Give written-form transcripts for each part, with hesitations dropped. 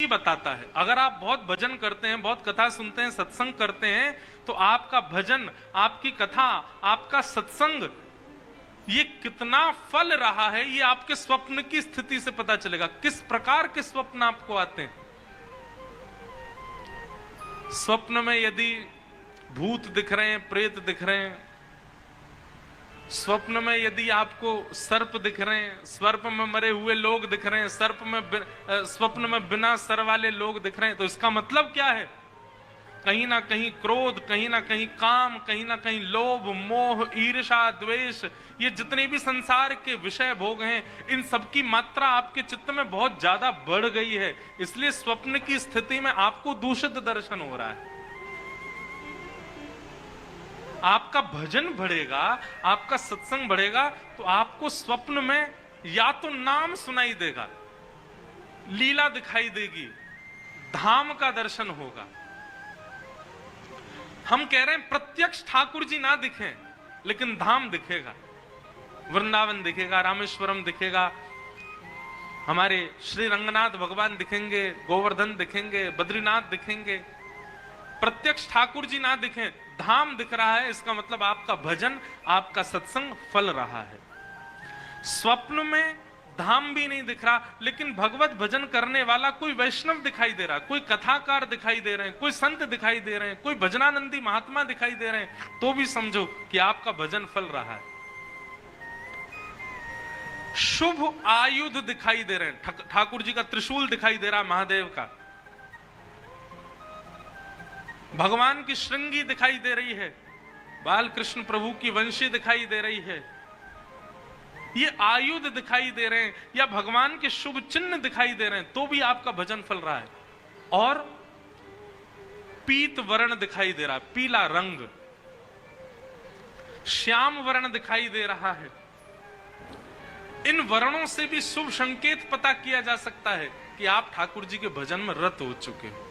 की बताता है। अगर आप बहुत भजन करते हैं, बहुत कथा सुनते हैं, सत्संग करते हैं, तो आपका भजन, आपकी कथा, आपका सत्संग, ये कितना फल रहा है, ये आपके स्वप्न की स्थिति से पता चलेगा। किस प्रकार के स्वप्न आपको आते हैं। स्वप्न में यदि भूत दिख रहे हैं, प्रेत दिख रहे हैं, स्वप्न में यदि आपको सर्प दिख रहे हैं, सर्प में मरे हुए लोग दिख रहे हैं, स्वप्न में बिना सर वाले लोग दिख रहे हैं, तो इसका मतलब क्या है? कहीं ना कहीं क्रोध, कहीं ना कहीं काम, कहीं ना कहीं लोभ, मोह, ईर्ष्या, द्वेष, ये जितने भी संसार के विषय भोग हैं, इन सब की मात्रा आपके चित्त में बहुत ज्यादा बढ़ गई है। इसलिए स्वप्न की स्थिति में आपको दूषित दर्शन हो रहा है। आपका भजन बढ़ेगा, आपका सत्संग बढ़ेगा, तो आपको स्वप्न में या तो नाम सुनाई देगा, लीला दिखाई देगी, धाम का दर्शन होगा। हम कह रहे हैं प्रत्यक्ष ठाकुर जी ना दिखें, लेकिन धाम दिखेगा, वृंदावन दिखेगा, रामेश्वरम दिखेगा, हमारे श्री रंगनाथ भगवान दिखेंगे, गोवर्धन दिखेंगे, बद्रीनाथ दिखेंगे। प्रत्यक्ष ठाकुर जी ना दिखें, धाम दिख रहा है, इसका मतलब आपका भजन, आपका सत्संग फल रहा है। स्वप्न में धाम भी नहीं दिख रहा, लेकिन भगवत भजन करने वाला कोई वैष्णव दिखाई दे रहा है, कोई कथाकार दिखाई दे रहे हैं, कोई संत दिखाई दे रहे हैं, कोई भजनानंदी महात्मा दिखाई दे रहे हैं, तो भी समझो कि आपका भजन फल रहा है। शुभ आयुध दिखाई दे रहे हैं, ठाकुर जी का त्रिशूल दिखाई दे रहा है, महादेव का, भगवान की श्रृंगी दिखाई दे रही है, बाल कृष्ण प्रभु की वंशी दिखाई दे रही है, ये आयुध दिखाई दे रहे हैं, या भगवान के शुभ चिन्ह दिखाई दे रहे हैं, तो भी आपका भजन फल रहा है। और पीत वर्ण दिखाई दे रहा है, पीला रंग, श्याम वर्ण दिखाई दे रहा है, इन वर्णों से भी शुभ संकेत पता किया जा सकता है कि आप ठाकुर जी के भजन में रत हो चुके हो।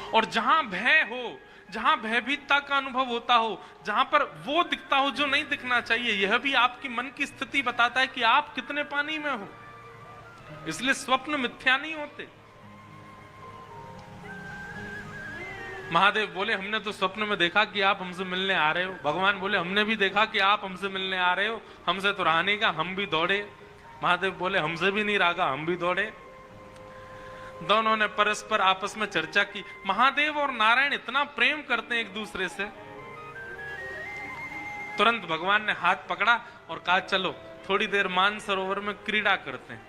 और जहां भय हो, जहां भयभीतता का अनुभव होता हो, जहां पर वो दिखता हो जो नहीं दिखना चाहिए, यह भी आपकी मन की स्थिति बताता है कि आप कितने पानी में हो। इसलिए स्वप्न मिथ्या नहीं होते। महादेव बोले हमने तो स्वप्न में देखा कि आप हमसे मिलने आ रहे हो। भगवान बोले हमने भी देखा कि आप हमसे मिलने आ रहे हो, हमसे तो रहा नहीं का, हम भी दौड़े। महादेव बोले हमसे भी नहीं रहा, हम भी दौड़े। दोनों ने परस्पर आपस में चर्चा की। महादेव और नारायण इतना प्रेम करते हैं एक दूसरे से, तुरंत भगवान ने हाथ पकड़ा और कहा चलो थोड़ी देर मानसरोवर में क्रीड़ा करते हैं।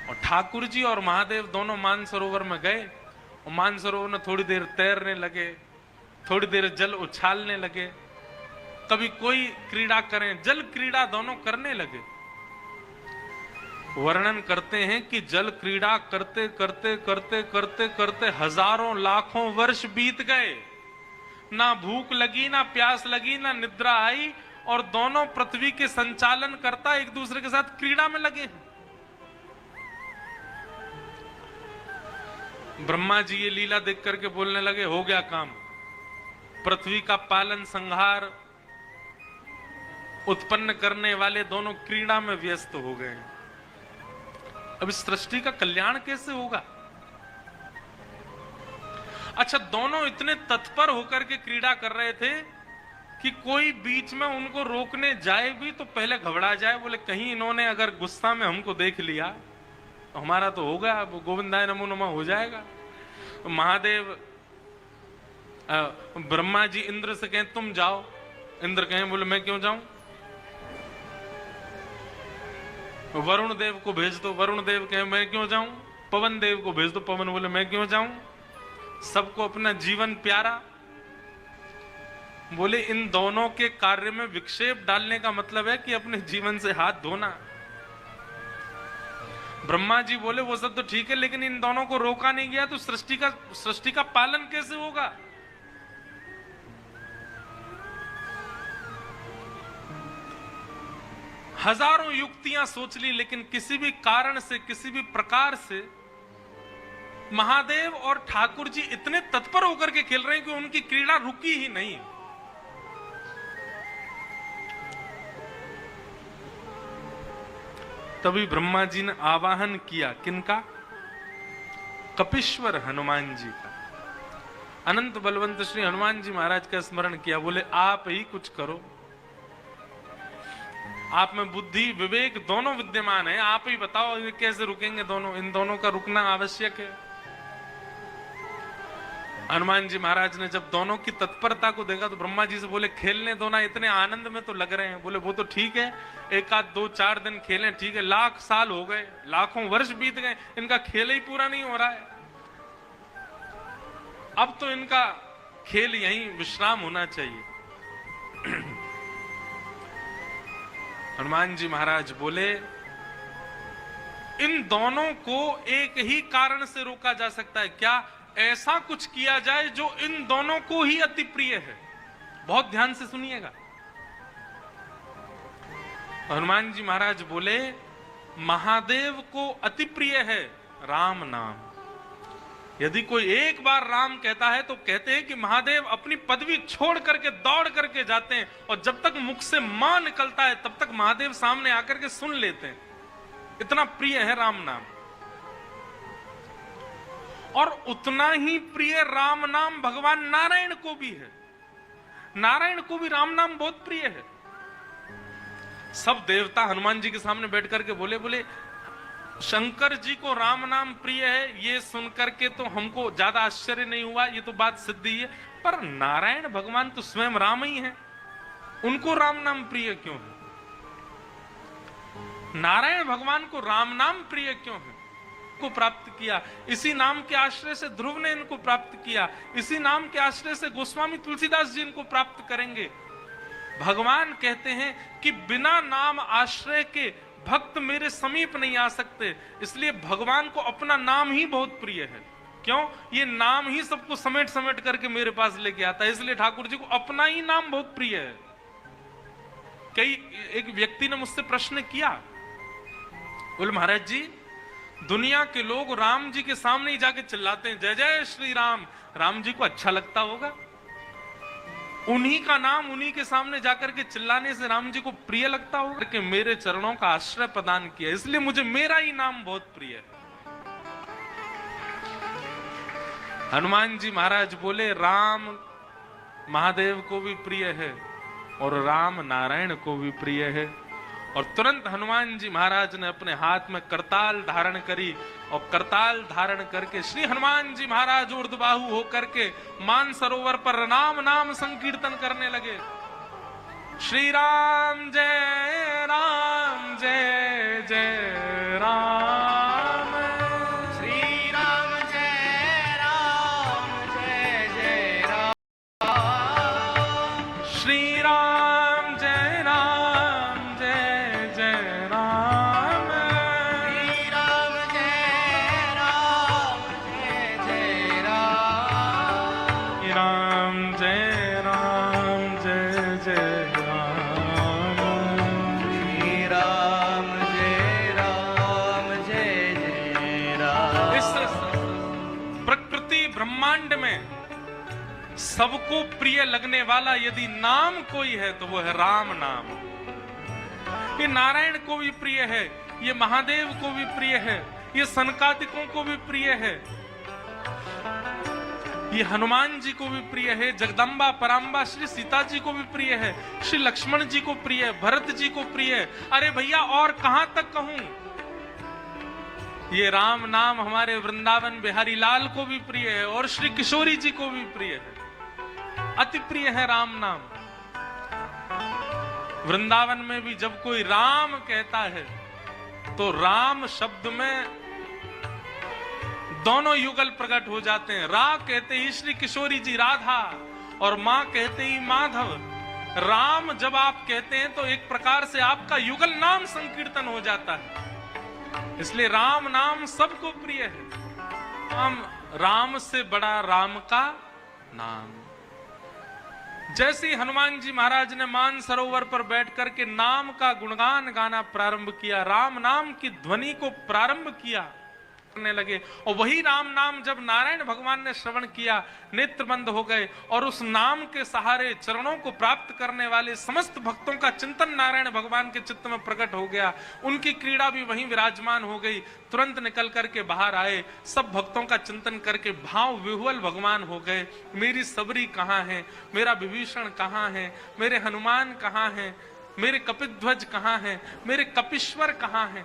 और ठाकुर जी और महादेव दोनों मानसरोवर में गए और मानसरोवर में थोड़ी देर तैरने लगे, थोड़ी देर जल उछालने लगे, कभी कोई क्रीड़ा करें, जल क्रीड़ा दोनों करने लगे। वर्णन करते हैं कि जल क्रीड़ा करते करते करते करते करते हजारों लाखों वर्ष बीत गए, ना भूख लगी, ना प्यास लगी, ना निद्रा आई, और दोनों पृथ्वी के संचालन करता एक दूसरे के साथ क्रीड़ा में लगे। ब्रह्मा जी ये लीला देख करके बोलने लगे हो गया काम, पृथ्वी का पालन संहार उत्पन्न करने वाले दोनों क्रीड़ा में व्यस्त हो गए। अब इस सृष्टि का कल्याण कैसे होगा? अच्छा, दोनों इतने तत्पर होकर के क्रीड़ा कर रहे थे कि कोई बीच में उनको रोकने जाए भी तो पहले घबरा जाए, बोले कहीं इन्होंने अगर गुस्सा में हमको देख लिया तो हमारा तो होगा, अब गोविंदाय नमो नमः हो जाएगा। तो महादेव ब्रह्मा जी इंद्र से कहें तुम जाओ, इंद्र कहें बोले मैं क्यों जाऊं। वरुण देव को भेज दो, वरुण देव कहे मैं क्यों जाऊं। पवन देव को भेज दो, पवन बोले मैं क्यों जाऊं। सबको अपना जीवन प्यारा। बोले इन दोनों के कार्य में विक्षेप डालने का मतलब है कि अपने जीवन से हाथ धोना। ब्रह्मा जी बोले वो सब तो ठीक है, लेकिन इन दोनों को रोका नहीं गया तो सृष्टि का पालन कैसे होगा। हजारों युक्तियां सोच ली, लेकिन किसी भी कारण से, किसी भी प्रकार से महादेव और ठाकुर जी इतने तत्पर होकर के खेल रहे हैं कि उनकी क्रीड़ा रुकी ही नहीं। तभी ब्रह्मा जी ने आवाहन किया, किनका? कपीश्वर हनुमान जी का। अनंत बलवंत श्री हनुमान जी महाराज का स्मरण किया, बोले आप ही कुछ करो, आप में बुद्धि विवेक दोनों विद्यमान है, आप ही बताओ ये कैसे रुकेंगे दोनों, इन दोनों का रुकना आवश्यक है। हनुमान जी महाराज ने जब दोनों की तत्परता को देखा तो ब्रह्मा जी से बोले खेलने दो ना, इतने आनंद में तो लग रहे हैं। बोले वो तो ठीक है, एक आध 2-4 दिन खेलें, ठीक है, लाख साल हो गए, लाखों वर्ष बीत गए, इनका खेल ही पूरा नहीं हो रहा है, अब तो इनका खेल यहीं विश्राम होना चाहिए। हनुमान जी महाराज बोले इन दोनों को एक ही कारण से रोका जा सकता है, क्या? ऐसा कुछ किया जाए जो इन दोनों को ही अति प्रिय है। बहुत ध्यान से सुनिएगा। हनुमान जी महाराज बोले महादेव को अति प्रिय है राम नाम। यदि कोई एक बार राम कहता है तो कहते हैं कि महादेव अपनी पदवी छोड़ करके दौड़ करके जाते हैं, और जब तक मुख से मां निकलता है तब तक महादेव सामने आकर के सुन लेते हैं, इतना प्रिय है राम नाम। और उतना ही प्रिय राम नाम भगवान नारायण को भी है। नारायण को भी राम नाम बहुत प्रिय है। सब देवता हनुमान जी के सामने बैठ करके बोले शंकर जी को राम नाम प्रिय है, ये सुनकर के तो हमको ज्यादा आश्चर्य नहीं हुआ, ये तो बात सिद्ध ही है, पर नारायण भगवान तो स्वयं राम ही है, उनको राम नाम प्रिय क्यों है? नारायण भगवान को राम नाम प्रिय क्यों है? को प्राप्त किया, इसी नाम के आश्रय से ध्रुव ने इनको प्राप्त किया, इसी नाम के आश्रय से गोस्वामी तुलसीदास जी इनको प्राप्त करेंगे। भगवान कहते हैं कि बिना नाम आश्रय के भक्त मेरे समीप नहीं आ सकते, इसलिए भगवान को अपना नाम ही बहुत प्रिय है। क्यों? ये नाम ही सबको समेट समेट करके मेरे पास लेके आता है, इसलिए ठाकुर जी को अपना ही नाम बहुत प्रिय है। एक व्यक्ति ने मुझसे प्रश्न किया, बोले महाराज जी दुनिया के लोग राम जी के सामने ही जाके चिल्लाते हैं जय जय श्री राम, राम जी को अच्छा लगता होगा? उन्हीं का नाम उन्हीं के सामने जाकर के चिल्लाने से राम जी को प्रिय लगता होगा? कि मेरे चरणों का आश्रय प्रदान किया, इसलिए मुझे मेरा ही नाम बहुत प्रिय है। हनुमान जी महाराज बोले राम महादेव को भी प्रिय है और राम नारायण को भी प्रिय है। और तुरंत हनुमान जी महाराज ने अपने हाथ में करताल धारण करी, और करताल धारण करके श्री हनुमान जी महाराज ऊर्ध्वबाहु होकर के मान सरोवर पर राम नाम संकीर्तन करने लगे। श्री राम जय राम जय जय राम, श्री राम जय राम जय जय राम, श्री राम जय राम जय जय राम, श्री राम जय राम जय जय राम, राम जय राम जय जय राम, श्री राम जय राम जय जय राम। इस प्रकृति ब्रह्मांड में सबको प्रिय लगने वाला यदि नाम कोई है तो वो है राम नाम। ये नारायण को भी प्रिय है, ये महादेव को भी प्रिय है, ये सनकादिकों को भी प्रिय है, ये हनुमान जी को भी प्रिय है, जगदम्बा पराम्बा श्री सीता जी को भी प्रिय है, श्री लक्ष्मण जी को प्रिय है, भरत जी को प्रिय है। अरे भैया और कहां तक कहूं, ये राम नाम हमारे वृंदावन बिहारी लाल को भी प्रिय है और श्री किशोरी जी को भी प्रिय है, अति प्रिय है राम नाम। वृंदावन में भी जब कोई राम कहता है तो राम शब्द में दोनों युगल प्रकट हो जाते हैं। रा कहते ही श्री किशोरी जी राधा और मां कहते ही माधव। राम जब आप कहते हैं तो एक प्रकार से आपका युगल नाम संकीर्तन हो जाता है, इसलिए राम नाम सबको प्रिय है। राम से बड़ा राम का नाम। जैसे हनुमान जी महाराज ने मान सरोवर पर बैठ करके नाम का गुणगान गाना प्रारंभ किया, राम नाम की ध्वनि को प्रारंभ किया, करने लगे। और वही राम नाम जब नारायण भगवान ने श्रवण किया, नेत्र बंद हो गए और उस नाम के सहारे चरणों को प्राप्त करने वाले समस्त भक्तों का चिंतन नारायण भगवान के चित्त में प्रकट हो गया। उनकी क्रीड़ा भी वहीं विराजमान हो गई। तुरंत निकल करके बाहर आए, सब भक्तों का चिंतन करके भाव विह्वल भगवान हो गए। मेरी सबरी कहाँ है, मेरा विभीषण कहाँ है, मेरे हनुमान कहाँ है, मेरे कपिध्वज कहाँ है, मेरे कपीश्वर कहाँ है।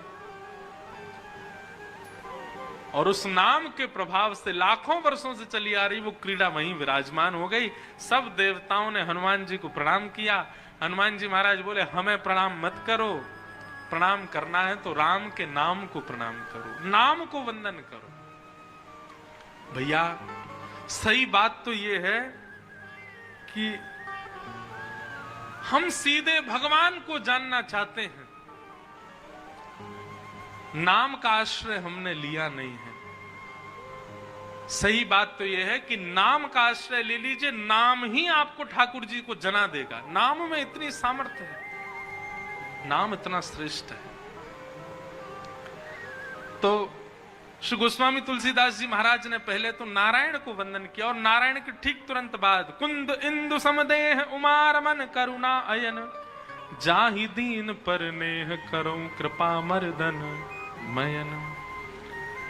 और उस नाम के प्रभाव से लाखों वर्षों से चली आ रही वो क्रीड़ा वहीं विराजमान हो गई। सब देवताओं ने हनुमान जी को प्रणाम किया। हनुमान जी महाराज बोले, हमें प्रणाम मत करो, प्रणाम करना है तो राम के नाम को प्रणाम करो, नाम को वंदन करो। भैया सही बात तो ये है कि हम सीधे भगवान को जानना चाहते हैं, नाम का आश्रय हमने लिया नहीं है। सही बात तो यह है कि नाम का आश्रय ले लीजिए, नाम ही आपको ठाकुर जी को जना देगा। नाम में इतनी सामर्थ्य है, नाम इतना श्रेष्ठ है। तो श्री गोस्वामी तुलसीदास जी महाराज ने पहले तो नारायण को वंदन किया और नारायण के ठीक तुरंत बाद कुंद इंदु समदेह उमार मन करुणा अयन जाहि दीन पर नेह करो कृपा मर्दन मयन,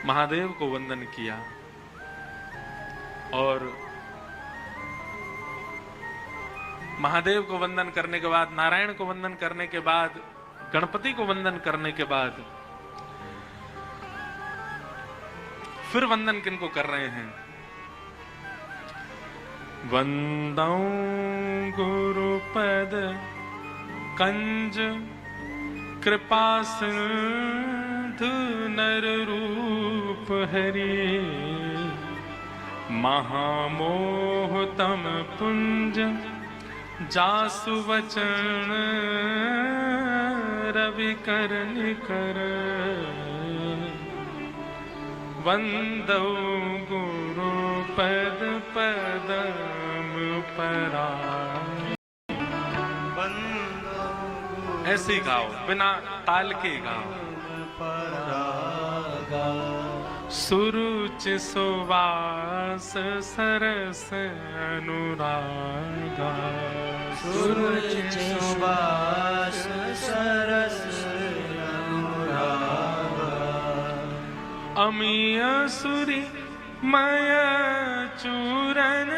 महादेव को वंदन किया। और महादेव को वंदन करने के बाद, नारायण को वंदन करने के बाद, गणपति को वंदन करने के बाद फिर वंदन किनको कर रहे हैं? वंदौ गुरुपद कंज कृपा सिंधु नर रूप हरि महामोह तम पुंज जासु वचन रवि कर निकर वंदौ गुरु पद पदम परा। ऐसे ही गाओ, बिना ताल के गाओ। सुरुचि सुवास सरस अनुरागा, सुरुचि सुवास सरस अनुरागा, अमीय सुरी मय चूरन